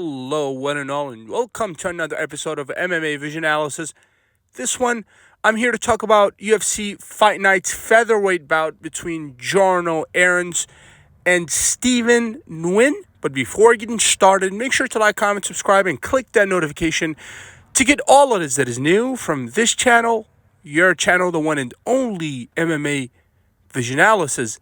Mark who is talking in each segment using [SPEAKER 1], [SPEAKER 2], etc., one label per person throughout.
[SPEAKER 1] Hello, one and all, and welcome to another episode of MMA Vision Analysis. This one, I'm here to talk about UFC Fight Night's featherweight bout between Jarno Errens and Steven Nguyen. But before getting started, make sure to like, comment, subscribe, and click that notification to get all of this that is new from this channel, your channel, the one and only MMA Vision Analysis.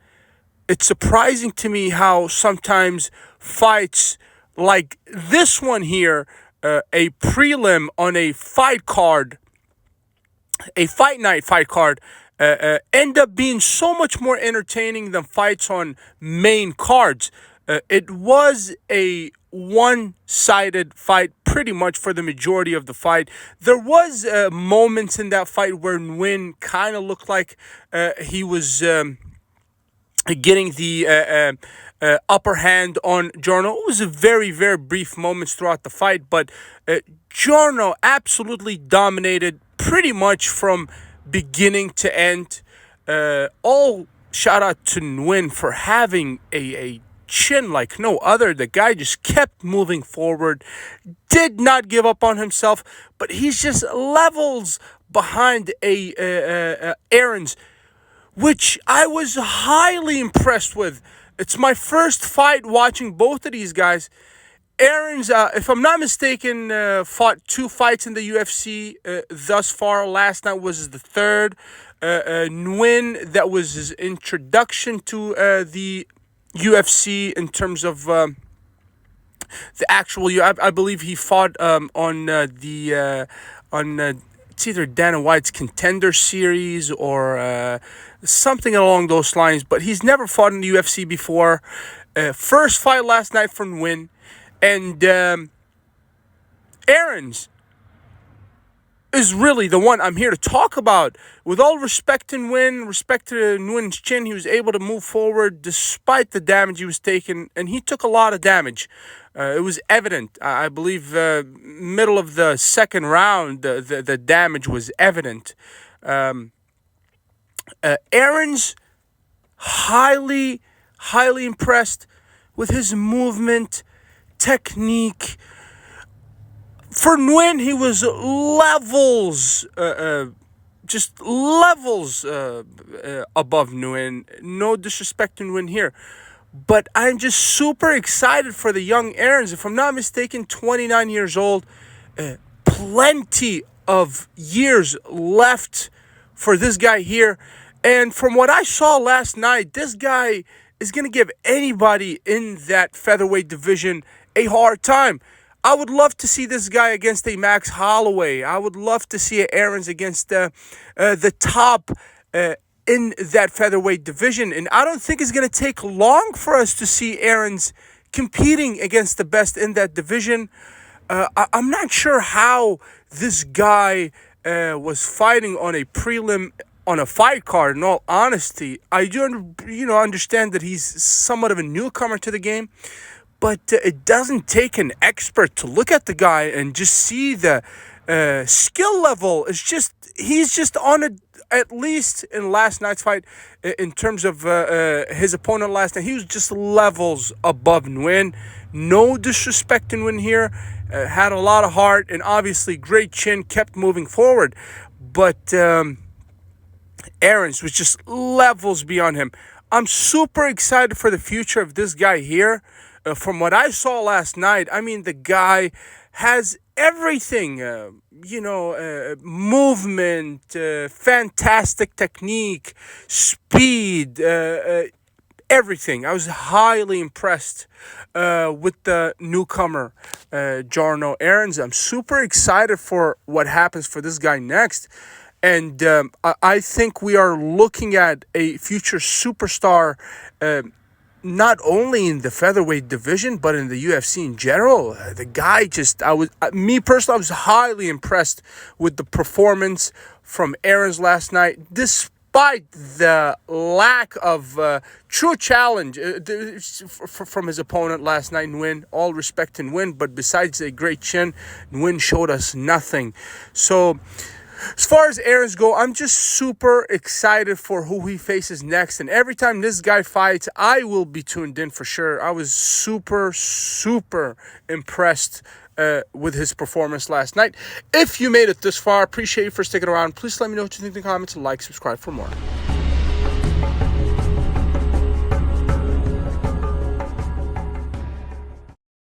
[SPEAKER 1] It's surprising to me how sometimes fights like this one here, a prelim on a fight card, a fight night fight card, end up being so much more entertaining than fights on main cards. It was a one-sided fight pretty much for the majority of the fight. There was moments in that fight where Nguyen kind of looked like he was getting the upper hand on Jarno. It was a very, very brief moments throughout the fight, but Jarno absolutely dominated pretty much from beginning to end. All shout out to Nguyen for having a chin like no other. The guy just kept moving forward, did not give up on himself, but he's just levels behind Errens, which I was highly impressed with. It's my first fight watching both of these guys. Errens, if I'm not mistaken, fought 2 fights in the UFC thus far. Last night was the third. Nguyen, that was his introduction to the UFC in terms of the actual. I believe he fought on it's either Dana White's Contender Series or something along those lines, but he's never fought in the UFC before. First fight last night from Nguyen, and Errens is really the one I'm here to talk about. With all respect to Nguyen, respect to Nguyen's chin, he was able to move forward despite the damage he was taking, and he took a lot of damage. It was evident. I believe middle of the second round, the damage was evident. Errens, highly impressed with his movement, technique. For Nguyen, he was just levels above Nguyen. No disrespect to Nguyen here. But I'm just super excited for the young Errens. If I'm not mistaken, 29 years old. Plenty of years left for this guy here. And from what I saw last night, this guy is going to give anybody in that featherweight division a hard time. I would love to see this guy against a Max Holloway. I would love to see Errens against the top in that featherweight division. And I don't think it's going to take long for us to see Errens competing against the best in that division. I'm not sure how this guy was fighting on a prelim on a fight card. In all honesty, I do understand that he's somewhat of a newcomer to the game, but it doesn't take an expert to look at the guy and just see the skill level. He's just on a, at least in last night's fight, in terms of his opponent last night, he was just levels above Nguyen. No disrespect to Nguyen here. Had a lot of heart and obviously great chin, kept moving forward. But Errens was just levels beyond him. I'm super excited for the future of this guy here. From what I saw last night, I mean, the guy has everything, movement, fantastic technique, speed, everything. I was highly impressed with the newcomer, Jarno Errens. I'm super excited for what happens for this guy next. And I think we are looking at a future superstar, not only in the featherweight division, but in the UFC in general. The guy me personally, I was highly impressed with the performance from Errens last night, despite the lack of true challenge from his opponent last night, Nguyen. All respect to Nguyen, but besides a great chin, Nguyen showed us nothing. So As far as Errens go, I'm just super excited for who he faces next. And every time this guy fights, I will be tuned in for sure. I was super, super impressed with his performance last night. If you made it this far, appreciate you for sticking around. Please let me know what you think in the comments and like, subscribe for more.